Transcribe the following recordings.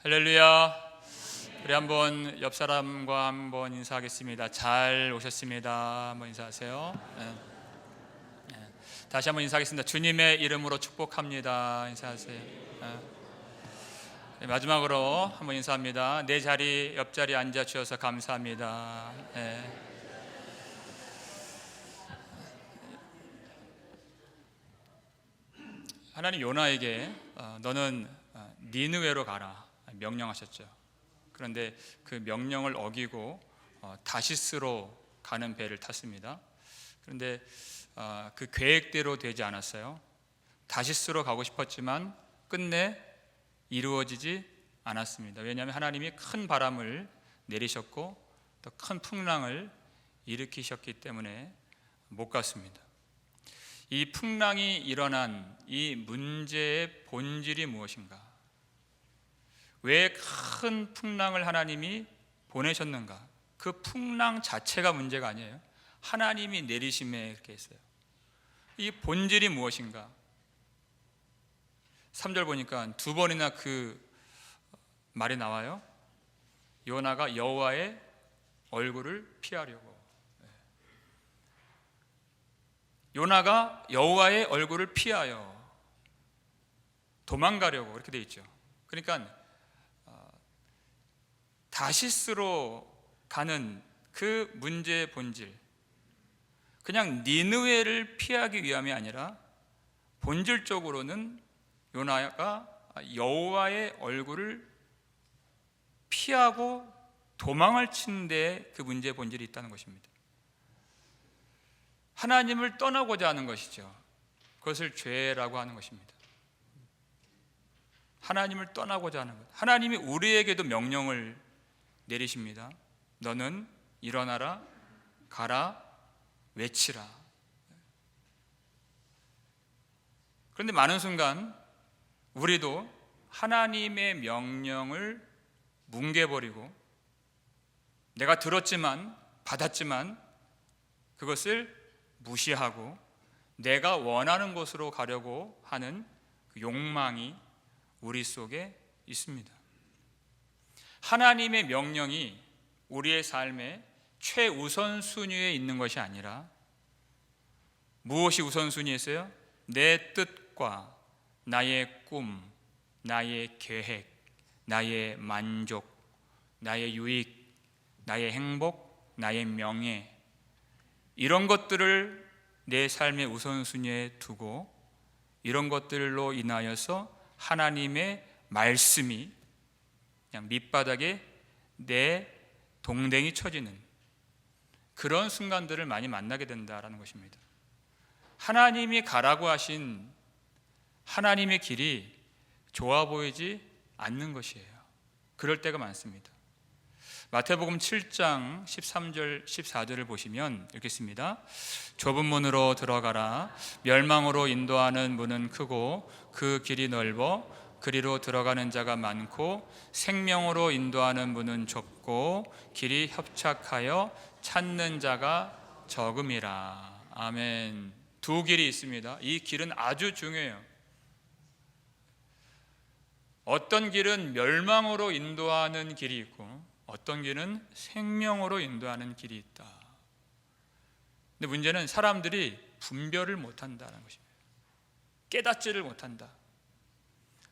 할렐루야. 우리 한번 옆 사람과 한번 인사하겠습니다. 잘 오셨습니다. 한번 인사하세요. 다시 한번 인사하겠습니다. 주님의 이름으로 축복합니다. 인사하세요. 마지막으로 한번 인사합니다. 내 자리 옆자리에 앉아 주셔서 감사합니다. 하나님 요나에게 너는 니느웨로 가라 명령하셨죠. 그런데 그 명령을 어기고 다시스로 가는 배를 탔습니다. 그런데 그 계획대로 되지 않았어요. 다시스로 가고 싶었지만 끝내 이루어지지 않았습니다. 왜냐하면 하나님이 큰 바람을 내리셨고 또 큰 풍랑을 일으키셨기 때문에 못 갔습니다. 이 풍랑이 일어난 이 문제의 본질이 무엇인가? 왜 큰 풍랑을 하나님이 보내셨는가? 그 풍랑 자체가 문제가 아니에요. 하나님이 내리심에 이렇게 했어요. 이 본질이 무엇인가? 3절 보니까 두 번이나 그 말이 나와요. 요나가 여호와의 얼굴을 피하려고. 요나가 여호와의 얼굴을 피하여 도망가려고 이렇게 돼 있죠. 그러니까 다시스로 가는 그 문제의 본질, 그냥 니느웨를 피하기 위함이 아니라 본질적으로는 요나가 여호와의 얼굴을 피하고 도망을 친 데 그 문제의 본질이 있다는 것입니다. 하나님을 떠나고자 하는 것이죠. 그것을 죄라고 하는 것입니다. 하나님을 떠나고자 하는 것. 하나님이 우리에게도 명령을 내리십니다. 너는 일어나라, 가라, 외치라. 그런데 많은 순간 우리도 하나님의 명령을 뭉개버리고 내가 들었지만 받았지만 그것을 무시하고 내가 원하는 곳으로 가려고 하는 그 욕망이 우리 속에 있습니다. 하나님의 명령이 우리의 삶의 최우선순위에 있는 것이 아니라 무엇이 우선순위였어요? 내 뜻과 나의 꿈, 나의 계획, 나의 만족, 나의 유익, 나의 행복, 나의 명예, 이런 것들을 내 삶의 우선순위에 두고 이런 것들로 인하여서 하나님의 말씀이 그냥 밑바닥에 내 동댕이 쳐지는 그런 순간들을 많이 만나게 된다라는 것입니다. 하나님이 가라고 하신 하나님의 길이 좋아 보이지 않는 것이에요. 그럴 때가 많습니다. 마태복음 7장 13절 14절을 보시면 읽겠습니다. 좁은 문으로 들어가라. 멸망으로 인도하는 문은 크고 그 길이 넓어 그리로 들어가는 자가 많고 생명으로 인도하는 문은 좁고 길이 협착하여 찾는 자가 적음이라. 아멘. 두 길이 있습니다. 이 길은 아주 중요해요. 어떤 길은 멸망으로 인도하는 길이 있고 어떤 길은 생명으로 인도하는 길이 있다. 근데 문제는 사람들이 분별을 못한다는 것입니다. 깨닫지를 못한다.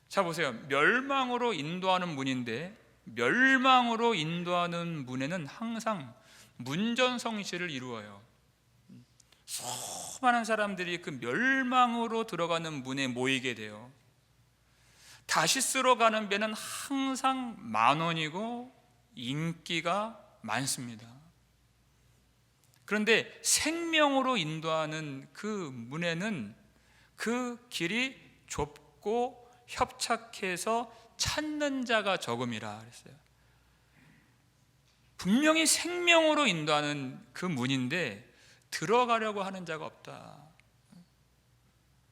자 보세요. 멸망으로 인도하는 문인데 멸망으로 인도하는 문에는 항상 문전성시를 이루어요. 수많은 사람들이 그 멸망으로 들어가는 문에 모이게 돼요. 다시스로 가는 배는 항상 10,000원이고 인기가 많습니다. 그런데 생명으로 인도하는 그 문에는 그 길이 좁고 협착해서 찾는 자가 적음이라 그랬어요. 분명히 생명으로 인도하는 그 문인데 들어가려고 하는 자가 없다.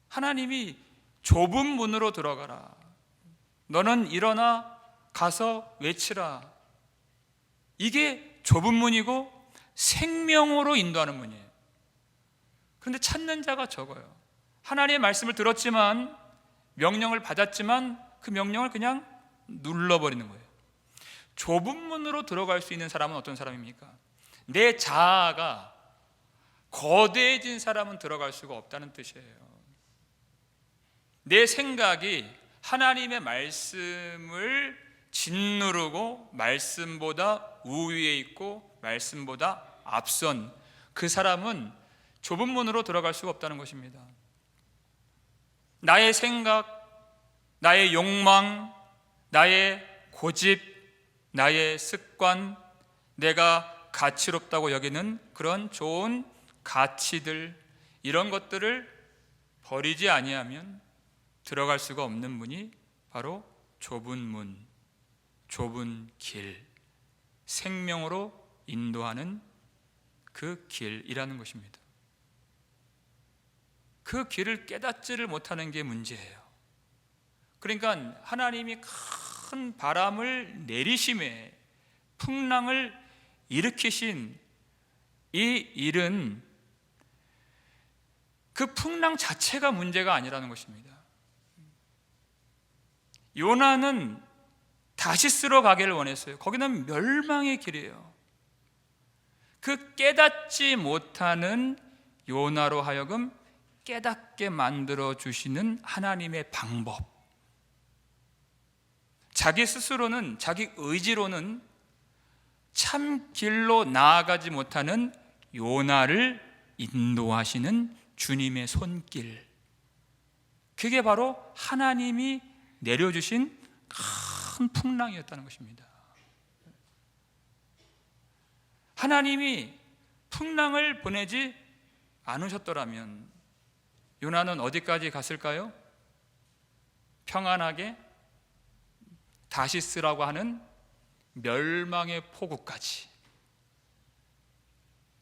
하나님이 좁은 문으로 들어가라. 너는 일어나 가서 외치라. 이게 좁은 문이고 생명으로 인도하는 문이에요. 그런데 찾는 자가 적어요. 하나님의 말씀을 들었지만 명령을 받았지만 그 명령을 그냥 눌러버리는 거예요. 좁은 문으로 들어갈 수 있는 사람은 어떤 사람입니까? 내 자아가 거대해진 사람은 들어갈 수가 없다는 뜻이에요. 내 생각이 하나님의 말씀을 짓누르고 말씀보다 우위에 있고 말씀보다 앞선 그 사람은 좁은 문으로 들어갈 수가 없다는 것입니다. 나의 생각, 나의 욕망, 나의 고집, 나의 습관, 내가 가치롭다고 여기는 그런 좋은 가치들, 이런 것들을 버리지 아니하면 들어갈 수가 없는 문이 바로 좁은 문, 좁은 길, 생명으로 인도하는 그 길이라는 것입니다. 그 길을 깨닫지를 못하는 게 문제예요. 그러니까 하나님이 큰 바람을 내리심에 풍랑을 일으키신 이 일은 그 풍랑 자체가 문제가 아니라는 것입니다. 요나는 다시스로 가기를 원했어요. 거기는 멸망의 길이에요. 그 깨닫지 못하는 요나로 하여금 깨닫게 만들어 주시는 하나님의 방법. 자기 스스로는, 자기 의지로는 참 길로 나아가지 못하는 요나를 인도하시는 주님의 손길, 그게 바로 하나님이 내려주신 큰 풍랑이었다는 것입니다. 하나님이 풍랑을 보내지 않으셨더라면 요나는 어디까지 갔을까요? 평안하게 다시스라고 하는 멸망의 포구까지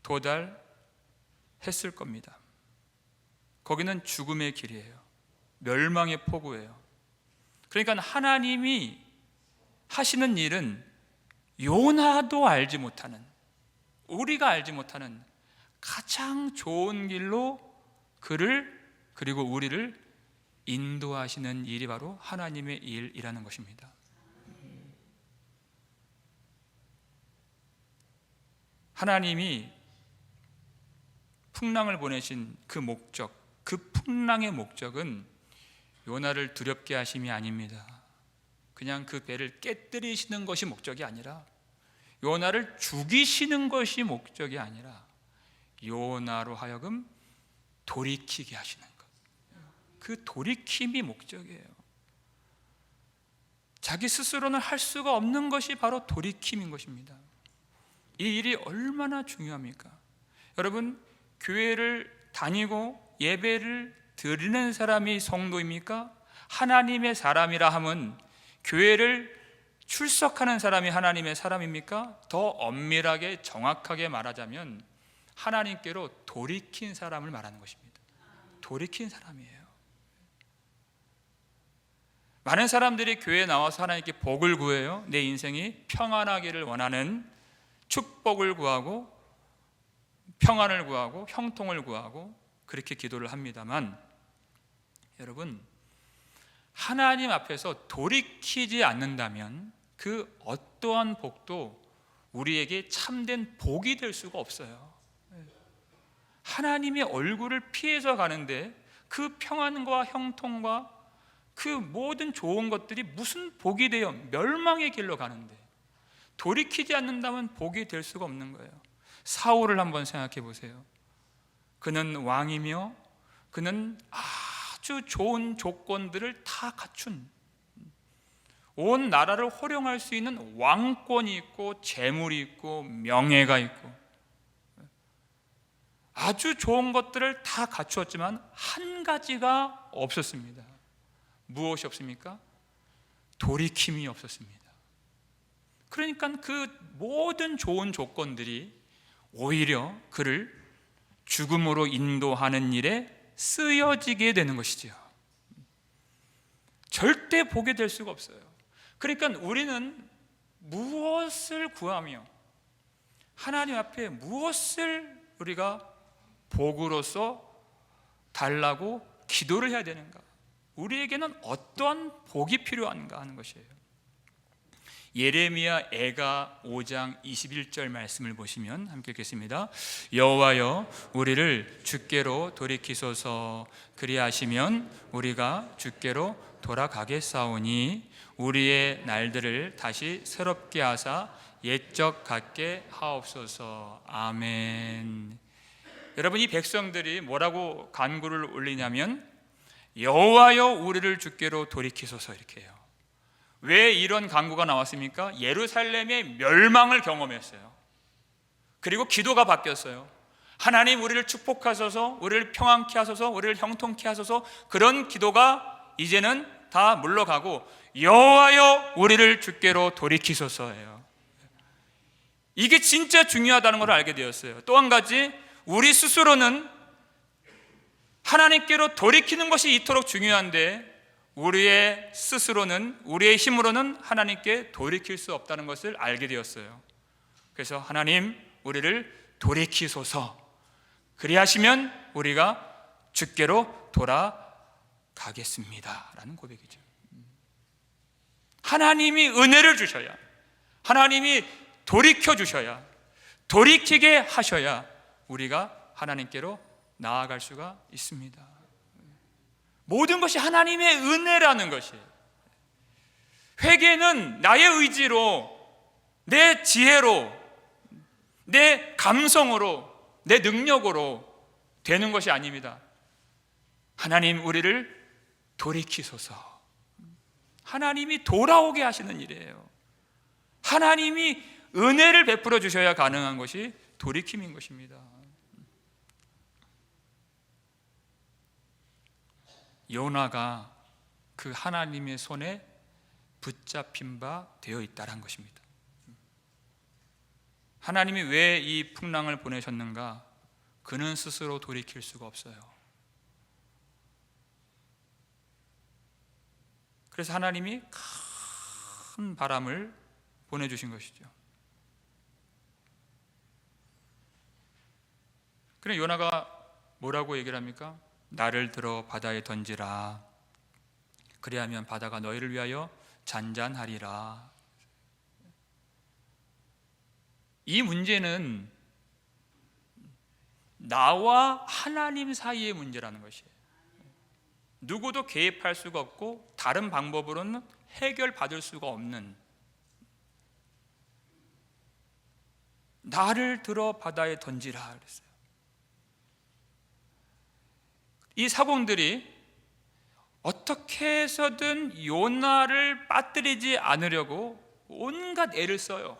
도달했을 겁니다. 거기는 죽음의 길이에요. 멸망의 포구예요. 그러니까 하나님이 하시는 일은 요나도 알지 못하는, 우리가 알지 못하는 가장 좋은 길로 그를, 그리고 우리를 인도하시는 일이 바로 하나님의 일이라는 것입니다. 하나님이 풍랑을 보내신 그 목적, 그 풍랑의 목적은 요나를 두렵게 하심이 아닙니다. 그냥 그 배를 깨뜨리시는 것이 목적이 아니라, 요나를 죽이시는 것이 목적이 아니라 요나로 하여금 돌이키게 하시는 것, 그 돌이킴이 목적이에요. 자기 스스로는 할 수가 없는 것이 바로 돌이킴인 것입니다. 이 일이 얼마나 중요합니까? 여러분, 교회를 다니고 예배를 드리는 사람이 성도입니까? 하나님의 사람이라 함은 교회를 출석하는 사람이 하나님의 사람입니까? 더 엄밀하게 정확하게 말하자면 하나님께로 돌이킨 사람을 말하는 것입니다. 돌이킨 사람이에요. 많은 사람들이 교회에 나와서 하나님께 복을 구해요. 내 인생이 평안하기를 원하는, 축복을 구하고 평안을 구하고 형통을 구하고 그렇게 기도를 합니다만, 여러분, 하나님 앞에서 돌이키지 않는다면 그 어떠한 복도 우리에게 참된 복이 될 수가 없어요. 하나님의 얼굴을 피해서 가는데 그 평안과 형통과 그 모든 좋은 것들이 무슨 복이 되어 멸망의 길로 가는데, 돌이키지 않는다면 복이 될 수가 없는 거예요. 사울을 한번 생각해 보세요. 그는 왕이며 그는 아주 좋은 조건들을 다 갖춘, 온 나라를 호령할 수 있는 왕권이 있고 재물이 있고 명예가 있고 아주 좋은 것들을 다 갖추었지만 한 가지가 없었습니다. 무엇이 없습니까? 돌이킴이 없었습니다. 그러니까 그 모든 좋은 조건들이 오히려 그를 죽음으로 인도하는 일에 쓰여지게 되는 것이죠. 절대 보게 될 수가 없어요. 그러니까 우리는 무엇을 구하며 하나님 앞에 무엇을 우리가 복으로서 달라고 기도를 해야 되는가, 우리에게는 어떠한 복이 필요한가 하는 것이에요. 예레미야 애가 5장 21절 말씀을 보시면 함께 읽겠습니다. 여호와여 우리를 주께로 돌이키소서. 그리하시면 우리가 주께로 돌아가겠사오니 우리의 날들을 다시 새롭게 하사 옛적 같게 하옵소서. 아멘. 여러분, 이 백성들이 뭐라고 간구를 올리냐면 여호와여 우리를 주께로 돌이키소서 이렇게 해요. 왜 이런 간구가 나왔습니까? 예루살렘의 멸망을 경험했어요. 그리고 기도가 바뀌었어요. 하나님 우리를 축복하소서, 우리를 평안케 하소서, 우리를 형통케 하소서. 그런 기도가 이제는 다 물러가고 여호와여 우리를 주께로 돌이키소서예요. 이게 진짜 중요하다는 걸 알게 되었어요. 또 한 가지, 우리 스스로는 하나님께로 돌이키는 것이 이토록 중요한데 우리의 스스로는, 우리의 힘으로는 하나님께 돌이킬 수 없다는 것을 알게 되었어요. 그래서 하나님 우리를 돌이키소서. 그리하시면 우리가 주께로 돌아가겠습니다 라는 고백이죠. 하나님이 은혜를 주셔야, 하나님이 돌이켜 주셔야, 돌이키게 하셔야 우리가 하나님께로 나아갈 수가 있습니다. 모든 것이 하나님의 은혜라는 것이에요. 회개는 나의 의지로, 내 지혜로, 내 감성으로, 내 능력으로 되는 것이 아닙니다. 하나님 우리를 돌이키소서. 하나님이 돌아오게 하시는 일이에요. 하나님이 은혜를 베풀어 주셔야 가능한 것이 돌이킴인 것입니다. 요나가 그 하나님의 손에 붙잡힌 바 되어 있다는 것입니다. 하나님이 왜 이 풍랑을 보내셨는가? 그는 스스로 돌이킬 수가 없어요. 그래서 하나님이 큰 바람을 보내주신 것이죠. 그래 요나가 뭐라고 얘기를 합니까? 나를 들어 바다에 던지라. 그리하면 바다가 너희를 위하여 잔잔하리라. 이 문제는 나와 하나님 사이의 문제라는 것이에요. 누구도 개입할 수가 없고 다른 방법으로는 해결받을 수가 없는, 나를 들어 바다에 던지라 그랬어요. 이 사공들이 어떻게 해서든 요나를 빠뜨리지 않으려고 온갖 애를 써요.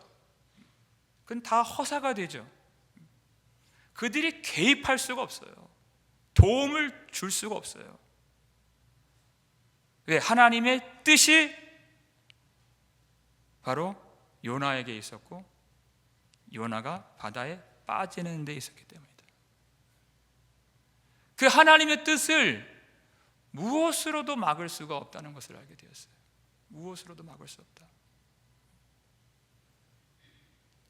그건 다 허사가 되죠. 그들이 개입할 수가 없어요. 도움을 줄 수가 없어요. 왜? 하나님의 뜻이 바로 요나에게 있었고 요나가 바다에 빠지는 데 있었기 때문이다. 그 하나님의 뜻을 무엇으로도 막을 수가 없다는 것을 알게 되었어요. 무엇으로도 막을 수 없다.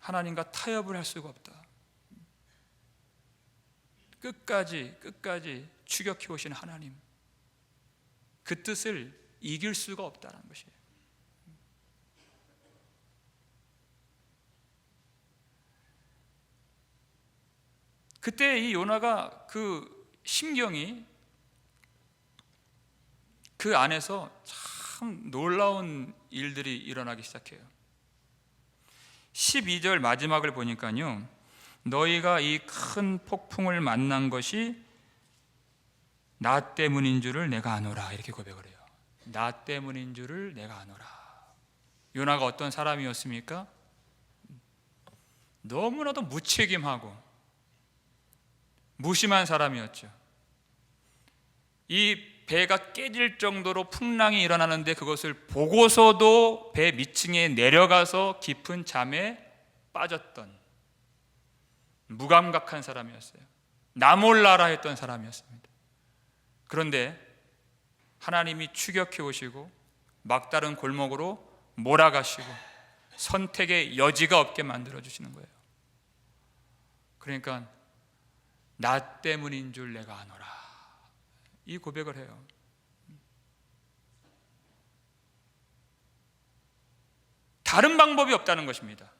하나님과 타협을 할 수가 없다. 끝까지 추격해 오신 하나님, 그 뜻을 이길 수가 없다는 것이에요. 그때 이 요나가 그 심경이, 그 안에서 참 놀라운 일들이 일어나기 시작해요. 12절 마지막을 보니까요, 너희가 이 큰 폭풍을 만난 것이 나 때문인 줄을 내가 아노라 이렇게 고백을 해요. 나 때문인 줄을 내가 아노라. 요나가 어떤 사람이었습니까? 너무나도 무책임하고 무심한 사람이었죠. 이 배가 깨질 정도로 풍랑이 일어나는데 그것을 보고서도 배 밑층에 내려가서 깊은 잠에 빠졌던 무감각한 사람이었어요. 나 몰라라 했던 사람이었습니다. 그런데 하나님이 추격해 오시고 막다른 골목으로 몰아가시고 선택의 여지가 없게 만들어 주시는 거예요. 그러니까 나 때문인 줄 내가 아노라, 이 고백을 해요. 다른 방법이 없다는 것입니다.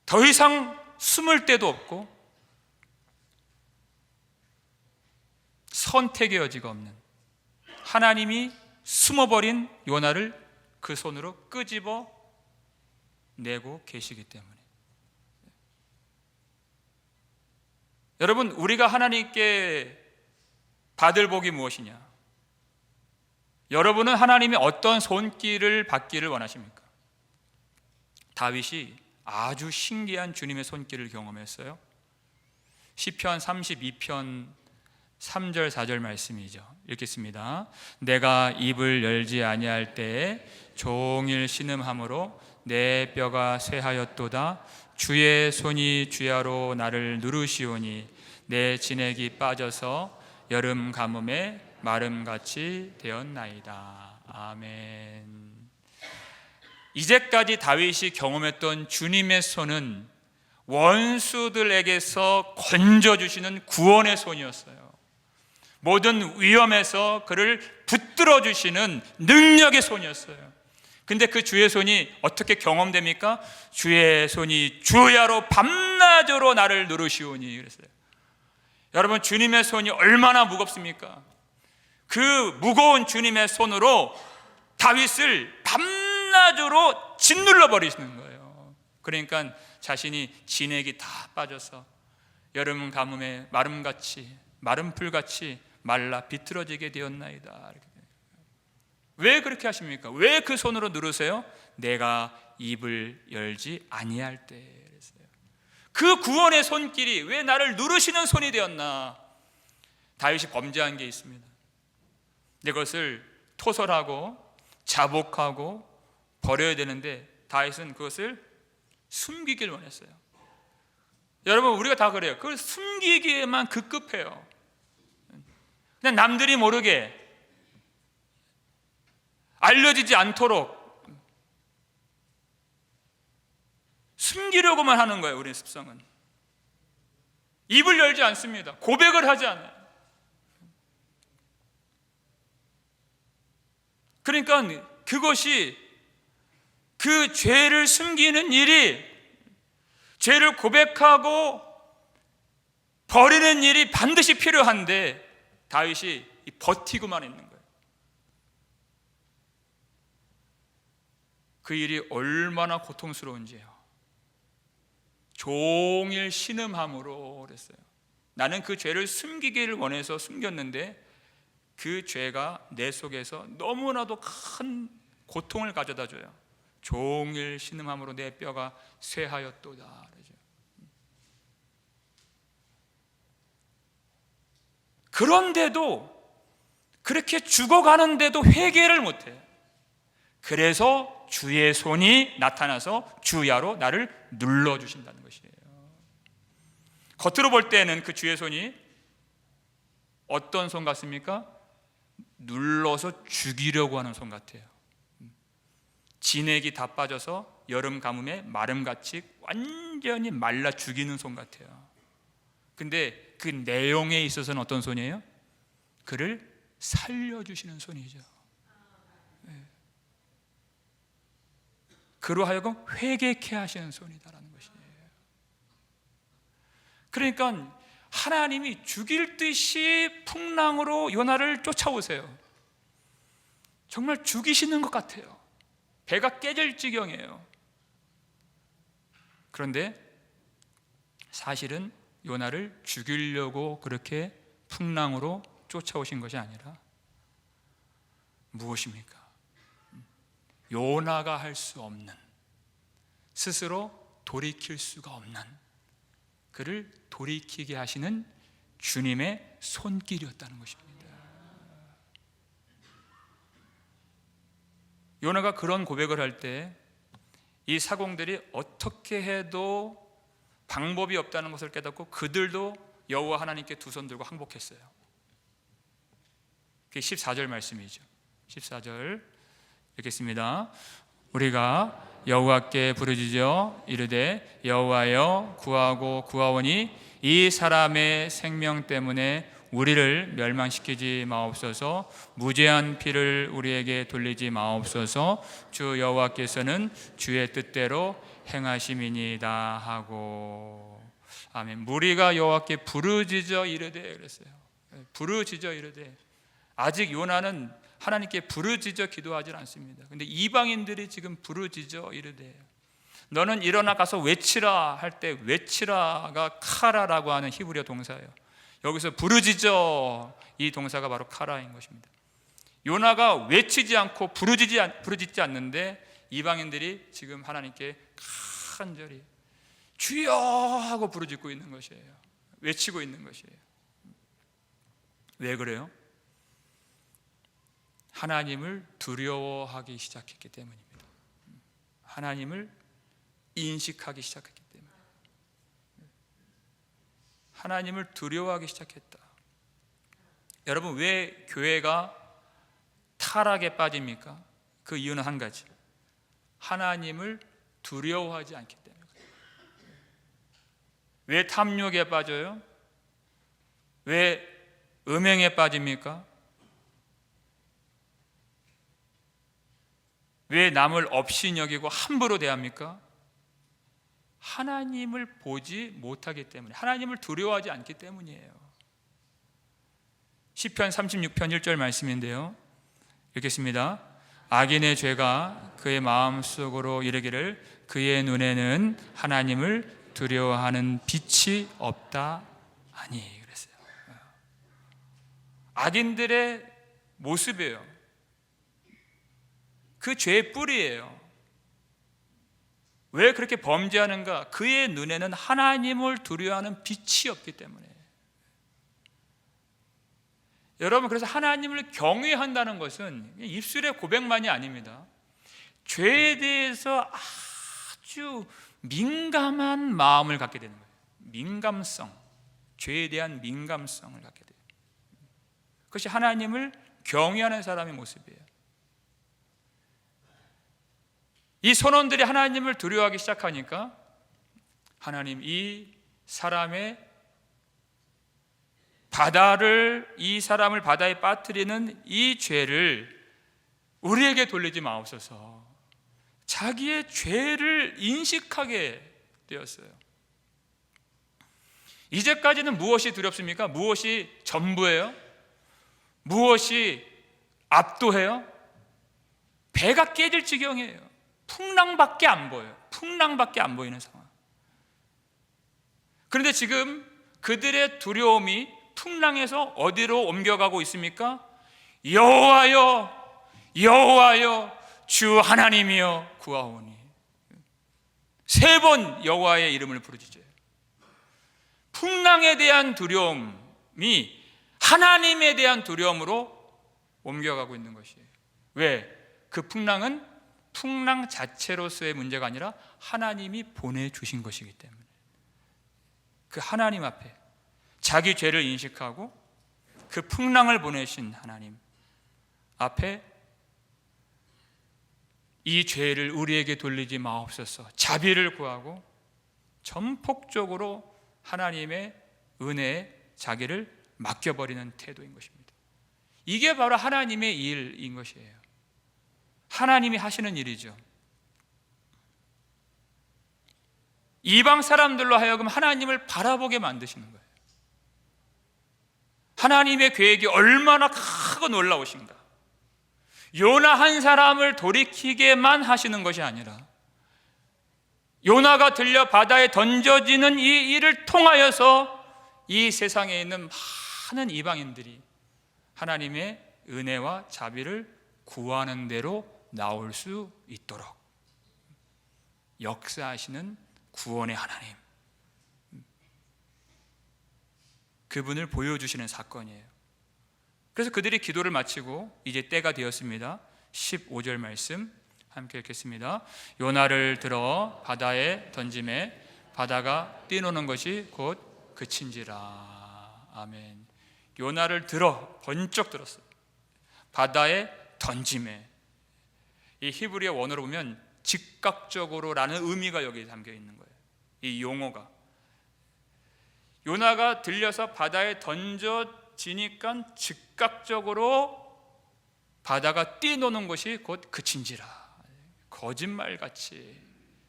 더 이상 숨을 데도 없고 선택의 여지가 없는, 하나님이 숨어버린 요나를 그 손으로 끄집어 내고 계시기 때문에. 여러분, 우리가 하나님께 받을 복이 무엇이냐? 여러분은 하나님이 어떤 손길을 받기를 원하십니까? 다윗이 아주 신기한 주님의 손길을 경험했어요. 시편 32편 3절 4절 말씀이죠. 읽겠습니다. 내가 입을 열지 아니할 때에 종일 신음함으로 내 뼈가 쇠하였도다. 주의 손이 주야로 나를 누르시오니 내 진액이 빠져서 여름 가뭄에 마름같이 되었나이다. 아멘. 이제까지 다윗이 경험했던 주님의 손은 원수들에게서 건져주시는 구원의 손이었어요. 모든 위험에서 그를 붙들어 주시는 능력의 손이었어요. 근데 그 주의 손이 어떻게 경험됩니까? 주의 손이 주야로 밤낮으로 나를 누르시오니 그랬어요. 여러분, 주님의 손이 얼마나 무겁습니까? 그 무거운 주님의 손으로 다윗을 밤낮으로 짓눌러 버리시는 거예요. 그러니까 자신이 진액이 다 빠져서 여름 가뭄에 마름같이, 마른 풀같이 말라 비틀어지게 되었나이다. 왜 그렇게 하십니까? 왜 그 손으로 누르세요? 내가 입을 열지 아니할 때. 그 구원의 손길이 왜 나를 누르시는 손이 되었나? 다윗이 범죄한 게 있습니다. 이것을 토설하고 자복하고 버려야 되는데 다윗은 그것을 숨기길 원했어요. 여러분, 우리가 다 그래요. 그걸 숨기기에만 급급해요. 그냥 남들이 모르게, 알려지지 않도록 숨기려고만 하는 거예요. 우리의 습성은 입을 열지 않습니다. 고백을 하지 않아요. 그러니까 그것이, 그 죄를 숨기는 일이, 죄를 고백하고 버리는 일이 반드시 필요한데 다윗이 버티고만 있는 거예요. 그 일이 얼마나 고통스러운지요. 종일 신음함으로 그랬어요. 나는 그 죄를 숨기기를 원해서 숨겼는데 그 죄가 내 속에서 너무나도 큰 고통을 가져다 줘요. 종일 신음함으로 내 뼈가 쇠하였도다. 그러죠. 그런데도, 그렇게 죽어가는데도 회개를 못해요. 그래서 주의 손이 나타나서 주야로 나를 눌러주신다는 것이에요. 겉으로 볼 때는 그 주의 손이 어떤 손 같습니까? 눌러서 죽이려고 하는 손 같아요. 진액이 다 빠져서 여름 가뭄에 마름같이 완전히 말라 죽이는 손 같아요. 근데 그 내용에 있어서는 어떤 손이에요? 그를 살려주시는 손이죠. 그로 하여금 회개케 하시는 손이다라는 것이에요. 그러니까 하나님이 죽일 듯이 풍랑으로 요나를 쫓아오세요. 정말 죽이시는 것 같아요. 배가 깨질 지경이에요. 그런데 사실은 요나를 죽이려고 그렇게 풍랑으로 쫓아오신 것이 아니라 무엇입니까? 요나가 할 수 없는, 스스로 돌이킬 수가 없는, 그를 돌이키게 하시는 주님의 손길이었다는 것입니다. 요나가 그런 고백을 할 때 이 사공들이 어떻게 해도 방법이 없다는 것을 깨닫고 그들도 여호와 하나님께 두 손 들고 항복했어요. 그게 14절 말씀이죠. 14절 읽겠습니다. 우리가 여호와께 부르짖어 이르되 여호와여 구하고 구하오니 이 사람의 생명 때문에 우리를 멸망시키지 마옵소서. 무죄한 피를 우리에게 돌리지 마옵소서. 주 여호와께서는 주의 뜻대로 행하심이니이다 하고. 아멘. 무리가 여호와께 부르짖어 이르되 그랬어요. 부르짖어 이르되. 아직 요나는 하나님께 부르짖어 기도하지 않습니다. 근데 이방인들이 지금 부르짖어 이르되, 너는 일어나 가서 외치라 할 때 외치라가 카라라고 하는 히브리어 동사예요. 여기서 부르짖어, 이 동사가 바로 카라인 것입니다. 요나가 외치지 않고 부르짖지 않는데 이방인들이 지금 하나님께 간절히 주여 하고 부르짖고 있는 것이에요. 외치고 있는 것이에요. 왜 그래요? 하나님을 두려워하기 시작했기 때문입니다. 하나님을 인식하기 시작했기 때문에. 하나님을 두려워하기 시작했다. 여러분, 왜 교회가 타락에 빠집니까? 그 이유는 한 가지. 하나님을 두려워하지 않기 때문에. 왜 탐욕에 빠져요? 왜 음행에 빠집니까? 왜 남을 업신여기고 함부로 대합니까? 하나님을 보지 못하기 때문에, 하나님을 두려워하지 않기 때문이에요. 시편 36편 1절 말씀인데요, 읽겠습니다. 악인의 죄가 그의 마음속으로 이르기를 그의 눈에는 하나님을 두려워하는 빛이 없다 하니. 그랬어요. 악인들의 모습이에요. 그 죄의 뿌리예요. 왜 그렇게 범죄하는가? 그의 눈에는 하나님을 두려워하는 빛이 없기 때문에. 여러분, 그래서 하나님을 경외한다는 것은 입술의 고백만이 아닙니다. 죄에 대해서 아주 민감한 마음을 갖게 되는 거예요. 민감성, 죄에 대한 민감성을 갖게 돼요. 그것이 하나님을 경외하는 사람의 모습이에요. 이 선원들이 하나님을 두려워하기 시작하니까 하나님, 이 사람의 이 사람을 바다에 빠뜨리는 이 죄를 우리에게 돌리지 마옵소서. 자기의 죄를 인식하게 되었어요. 이제까지는 무엇이 두렵습니까? 무엇이 전부예요? 무엇이 압도해요? 배가 깨질 지경이에요. 풍랑밖에 안 보여요. 풍랑밖에 안 보이는 상황. 그런데 지금 그들의 두려움이 풍랑에서 어디로 옮겨가고 있습니까? 여호와여, 여호와여, 주 하나님이여 구하오니. 3번 여호와의 이름을 부르짖어요. 풍랑에 대한 두려움이 하나님에 대한 두려움으로 옮겨가고 있는 것이에요. 왜? 그 풍랑은 풍랑 자체로서의 문제가 아니라 하나님이 보내주신 것이기 때문에. 그 하나님 앞에 자기 죄를 인식하고 그 풍랑을 보내신 하나님 앞에 이 죄를 우리에게 돌리지 마옵소서 자비를 구하고 전폭적으로 하나님의 은혜에 자기를 맡겨버리는 태도인 것입니다. 이게 바로 하나님의 일인 것이에요. 하나님이 하시는 일이죠. 이방 사람들로 하여금 하나님을 바라보게 만드시는 거예요. 하나님의 계획이 얼마나 크고 놀라우신가. 요나 한 사람을 돌이키게만 하시는 것이 아니라 요나가 들려 바다에 던져지는 이 일을 통하여서 이 세상에 있는 많은 이방인들이 하나님의 은혜와 자비를 구하는 대로 나올 수 있도록 역사하시는 구원의 하나님, 그분을 보여주시는 사건이에요. 그래서 그들이 기도를 마치고 이제 때가 되었습니다. 15절 말씀 함께 읽겠습니다. 요나를 들어 바다에 던짐에 바다가 뛰노는 것이 곧 그친지라. 아멘. 요나를 들어, 번쩍 들었어요. 바다에 던짐에. 이 히브리어 원어로 보면 즉각적으로라는 의미가 여기 담겨 있는 거예요. 이 용어가 요나가 들려서 바다에 던져 멀어지니까 즉각적으로 바다가 뛰노는 것이 곧 그친지라. 거짓말같이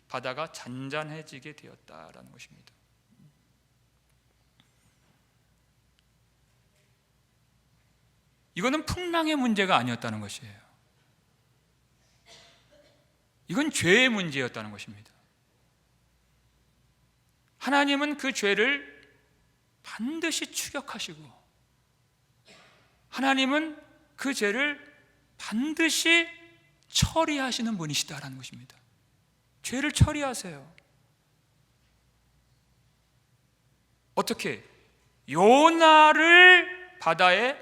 바다가 잔잔해지게 되었다라는 것입니다. 이거는 풍랑의 문제가 아니었다는 것이에요. 이건 죄의 문제였다는 것입니다. 하나님은 그 죄를 반드시 추격하시고, 하나님은 그 죄를 반드시 처리하시는 분이시다라는 것입니다. 죄를 처리하세요. 어떻게? 요나를 바다에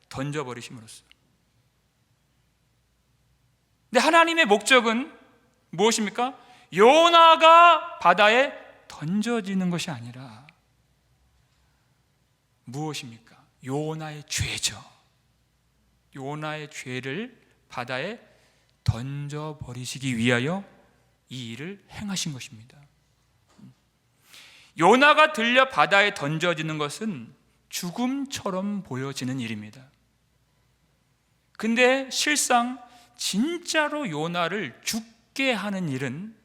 던져버리심으로써. 근데 하나님의 목적은 무엇입니까? 요나가 바다에 던져지는 것이 아니라 무엇입니까? 요나의 죄죠. 요나의 죄를 바다에 던져버리시기 위하여 이 일을 행하신 것입니다. 요나가 들려 바다에 던져지는 것은 죽음처럼 보여지는 일입니다. 근데 실상 진짜로 요나를 죽게 하는 일은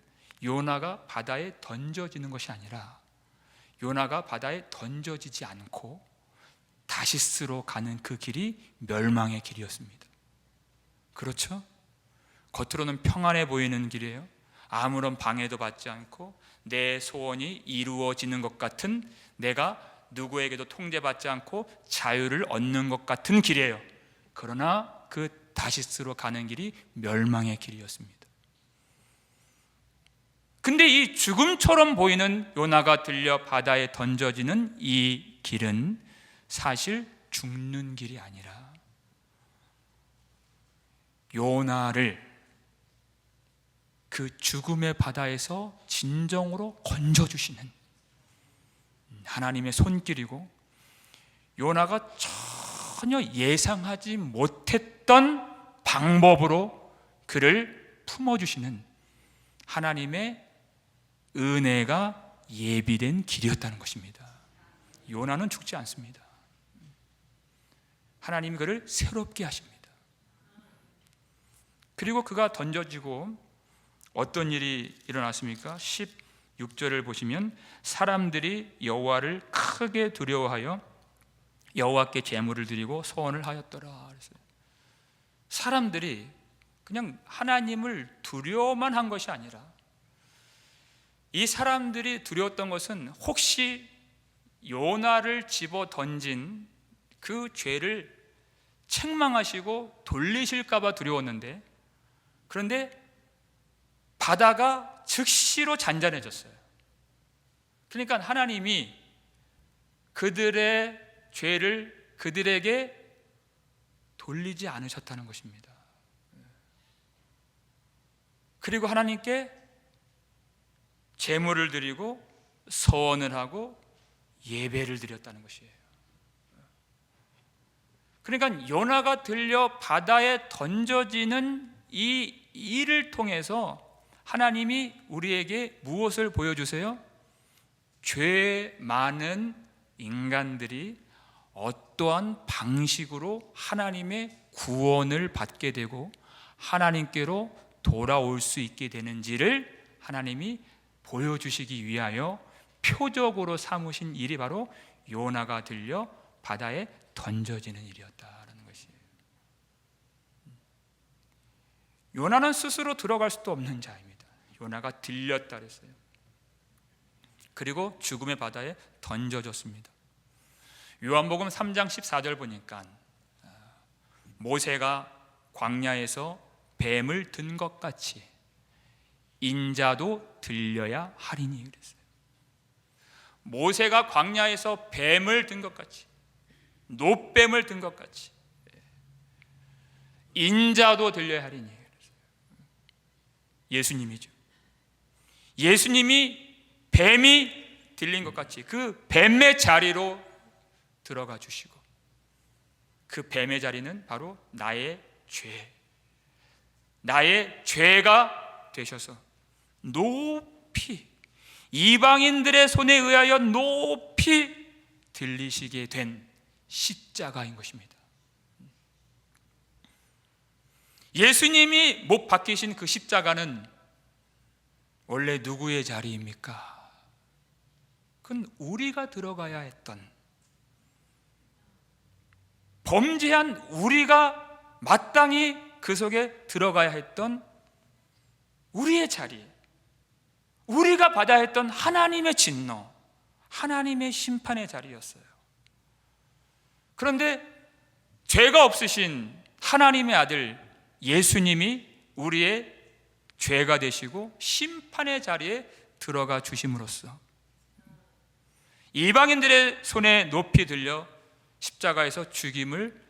요나가 바다에 던져지는 것이 아니라 요나가 바다에 던져지지 않고 다시스로 가는 그 길이 멸망의 길이었습니다. 그렇죠? 겉으로는 평안해 보이는 길이에요. 아무런 방해도 받지 않고 내 소원이 이루어지는 것 같은, 내가 누구에게도 통제받지 않고 자유를 얻는 것 같은 길이에요. 그러나 그 다시스로 가는 길이 멸망의 길이었습니다. 근데 이 죽음처럼 보이는 요나가 들려 바다에 던져지는 이 길은 사실 죽는 길이 아니라 요나를 그 죽음의 바다에서 진정으로 건져주시는 하나님의 손길이고, 요나가 전혀 예상하지 못했던 방법으로 그를 품어주시는 하나님의 은혜가 예비된 길이었다는 것입니다. 요나는 죽지 않습니다. 하나님이 그를 새롭게 하십니다. 그리고 그가 던져지고 어떤 일이 일어났습니까? 16절을 보시면 사람들이 여호와를 크게 두려워하여 여호와께 제물을 드리고 소원을 하였더라 그랬어요. 사람들이 그냥 하나님을 두려워만 한 것이 아니라, 이 사람들이 두려웠던 것은 혹시 요나를 집어 던진 그 죄를 책망하시고 돌리실까 봐 두려웠는데, 그런데 바다가 즉시로 잔잔해졌어요. 그러니까 하나님이 그들의 죄를 그들에게 돌리지 않으셨다는 것입니다. 그리고 하나님께 제물을 드리고 서원을 하고 예배를 드렸다는 것이에요. 그러니까 요나가 들려 바다에 던져지는 이 일을 통해서 하나님이 우리에게 무엇을 보여주세요? 죄 많은 인간들이 어떠한 방식으로 하나님의 구원을 받게 되고 하나님께로 돌아올 수 있게 되는지를 하나님이 보여주시기 위하여 표적으로 삼으신 일이 바로 요나가 들려 바다에 던져지는 일이었다라는 것이에요. 요나는 스스로 들어갈 수도 없는 자입니다. 요나가 들렸다 그랬어요. 그리고 죽음의 바다에 던져졌습니다. 요한복음 3장 14절 보니까 모세가 광야에서 뱀을 든 것 같이 인자도 들려야 하리니 그랬어요. 모세가 광야에서 뱀을 든 것 같이, 노뱀을 든 것 같이 인자도 들려야 하리니 그랬어요. 예수님이죠. 예수님이 뱀이 들린 것 같이 그 뱀의 자리로 들어가 주시고, 그 뱀의 자리는 바로 나의 죄, 나의 죄가 되셔서 높이 이방인들의 손에 의하여 높이 들리시게 된 십자가인 것입니다. 예수님이 못 박히신 그 십자가는 원래 누구의 자리입니까? 그건 우리가 들어가야 했던, 범죄한 우리가 마땅히 그 속에 들어가야 했던 우리의 자리, 우리가 받아야 했던 하나님의 진노, 하나님의 심판의 자리였어요. 그런데 죄가 없으신 하나님의 아들 예수님이 우리의 죄가 되시고 심판의 자리에 들어가 주심으로써 이방인들의 손에 높이 들려 십자가에서 죽임을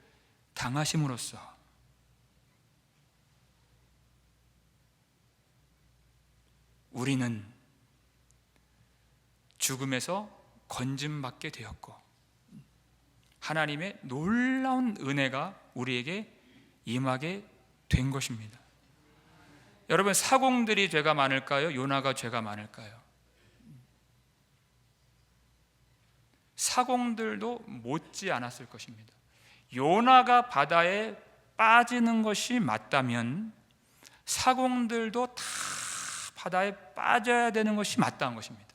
당하심으로써 우리는 죽음에서 건짐받게 되었고 하나님의 놀라운 은혜가 우리에게 임하게 된 것입니다. 여러분, 사공들이 죄가 많을까요? 요나가 죄가 많을까요? 사공들도 못지 않았을 것입니다. 요나가 바다에 빠지는 것이 맞다면 사공들도 다 바다에 빠져야 되는 것이 마땅한 것입니다.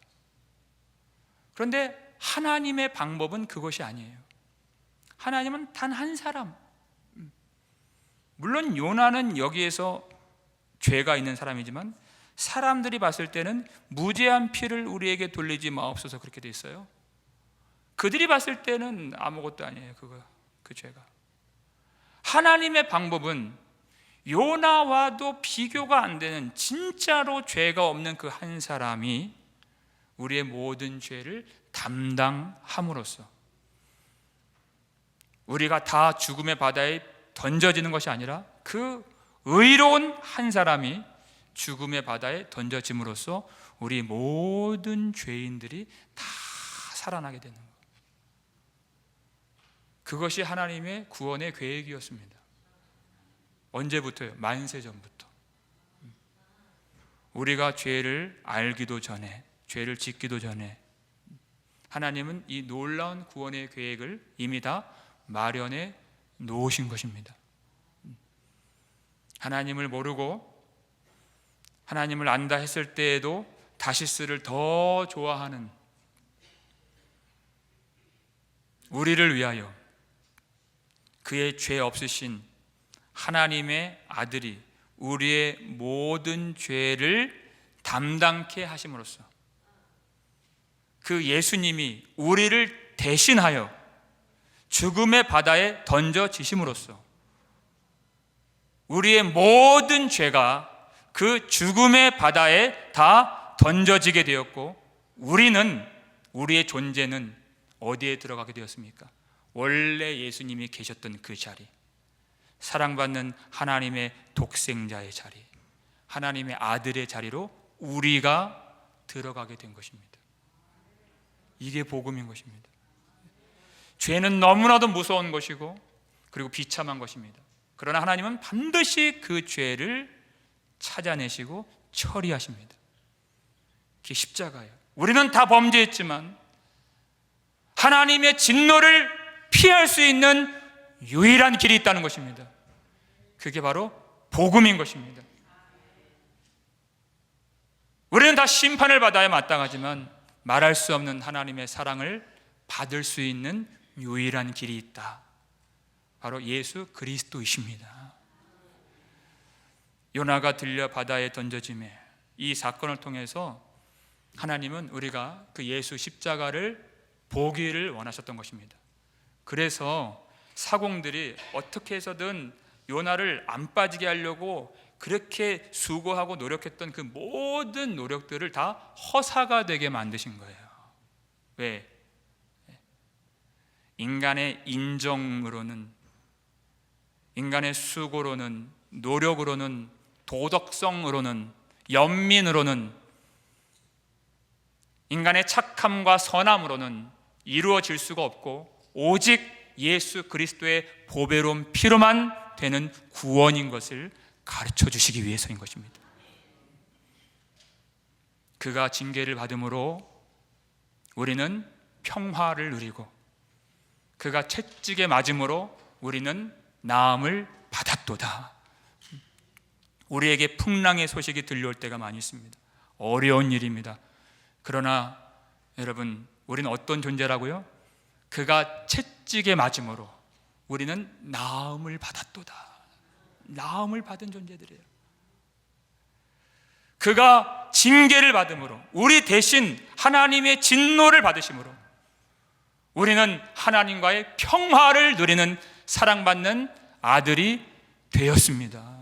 그런데 하나님의 방법은 그것이 아니에요. 하나님은 단 한 사람, 물론 요나는 여기에서 죄가 있는 사람이지만 사람들이 봤을 때는 무죄한 피를 우리에게 돌리지 마옵소서 그렇게 돼 있어요. 그들이 봤을 때는 아무것도 아니에요. 그 죄가. 하나님의 방법은 요나와도 비교가 안 되는 진짜로 죄가 없는 그 한 사람이 우리의 모든 죄를 담당함으로써 우리가 다 죽음의 바다에 던져지는 것이 아니라 그 의로운 한 사람이 죽음의 바다에 던져짐으로써 우리 모든 죄인들이 다 살아나게 되는 것. 그것이 하나님의 구원의 계획이었습니다. 언제부터요? 만세 전부터. 우리가 죄를 알기도 전에, 죄를 짓기도 전에 하나님은 이 놀라운 구원의 계획을 이미 다 마련해 놓으신 것입니다. 하나님을 모르고 하나님을 안다 했을 때에도 다시스를 더 좋아하는 우리를 위하여 그의 죄 없으신 하나님의 아들이 우리의 모든 죄를 담당케 하심으로써 그 예수님이 우리를 대신하여 죽음의 바다에 던져지심으로써 우리의 모든 죄가 그 죽음의 바다에 다 던져지게 되었고 우리의 존재는 어디에 들어가게 되었습니까? 원래 예수님이 계셨던 그 자리, 사랑받는 하나님의 독생자의 자리, 하나님의 아들의 자리로 우리가 들어가게 된 것입니다. 이게 복음인 것입니다. 죄는 너무나도 무서운 것이고 그리고 비참한 것입니다. 그러나 하나님은 반드시 그 죄를 찾아내시고 처리하십니다. 그게 십자가예요. 우리는 다 범죄했지만 하나님의 진노를 피할 수 있는 유일한 길이 있다는 것입니다. 그게 바로 복음인 것입니다. 우리는 다 심판을 받아야 마땅하지만 말할 수 없는 하나님의 사랑을 받을 수 있는 유일한 길이 있다. 바로 예수 그리스도이십니다. 요나가 들려 바다에 던져짐에 이 사건을 통해서 하나님은 우리가 그 예수 십자가를 보기를 원하셨던 것입니다. 그래서 사공들이 어떻게 해서든 요나를 안 빠지게 하려고 그렇게 수고하고 노력했던 그 모든 노력들을 다 허사가 되게 만드신 거예요. 왜? 인간의 인정으로는, 인간의 수고로는, 노력으로는, 도덕성으로는, 연민으로는, 인간의 착함과 선함으로는 이루어질 수가 없고 오직 예수 그리스도의 보배로운 피로만 되는 구원인 것을 가르쳐 주시기 위해서인 것입니다. 그가 징계를 받음으로 우리는 평화를 누리고 그가 채찍에 맞음으로 우리는 나음을 받았도다. 우리에게 풍랑의 소식이 들려올 때가 많이 있습니다. 어려운 일입니다. 그러나 여러분, 우리는 어떤 존재라고요? 그가 채찍에 맞음으로 우리는 나음을 받았도다. 나음을 받은 존재들이에요. 그가 징계를 받음으로, 우리 대신 하나님의 진노를 받으심으로 우리는 하나님과의 평화를 누리는 사랑받는 아들이 되었습니다.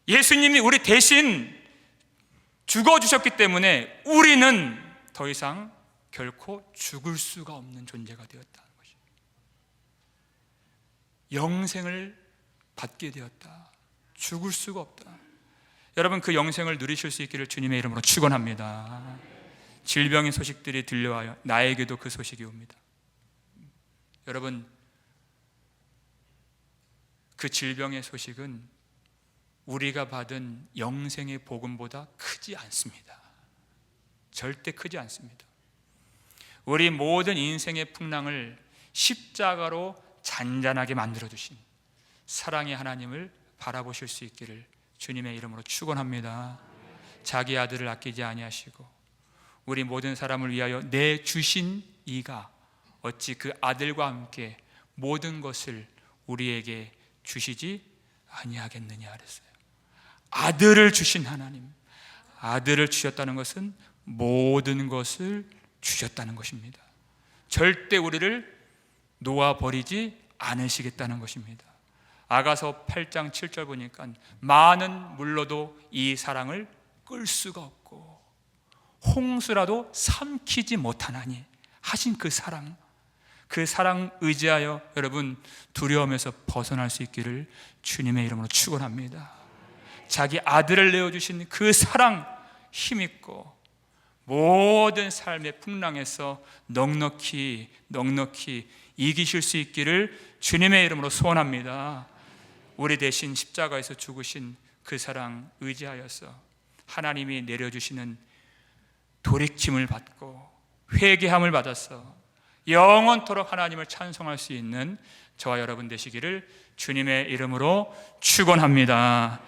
예수님이 우리 대신 죽어주셨기 때문에 우리는 더 이상 결코 죽을 수가 없는 존재가 되었다는 것이죠. 영생을 받게 되었다. 죽을 수가 없다. 여러분, 그 영생을 누리실 수 있기를 주님의 이름으로 축원합니다. 질병의 소식들이 들려와요. 나에게도 그 소식이 옵니다. 여러분, 그 질병의 소식은 우리가 받은 영생의 복음보다 크지 않습니다. 절대 크지 않습니다. 우리 모든 인생의 풍랑을 십자가로 잔잔하게 만들어주신 사랑의 하나님을 바라보실 수 있기를 주님의 이름으로 축원합니다. 자기 아들을 아끼지 아니하시고 우리 모든 사람을 위하여 내주신 이가 어찌 그 아들과 함께 모든 것을 우리에게 주시지 아니하겠느냐 그랬어요. 아들을 주신 하나님, 아들을 주셨다는 것은 모든 것을 주셨다는 것입니다. 절대 우리를 놓아버리지 않으시겠다는 것입니다. 아가서 8장 7절 보니까 많은 물로도 이 사랑을 끌 수가 없고 홍수라도 삼키지 못하나니 하신 그 사랑 의지하여 여러분 두려움에서 벗어날 수 있기를 주님의 이름으로 축원합니다. 자기 아들을 내어주신 그 사랑 힘있고 모든 삶의 풍랑에서 넉넉히 이기실 수 있기를 주님의 이름으로 소원합니다. 우리 대신 십자가에서 죽으신 그 사랑 의지하여서 하나님이 내려주시는 돌이킴을 받고 회개함을 받아서 영원토록 하나님을 찬송할 수 있는 저와 여러분 되시기를 주님의 이름으로 축원합니다.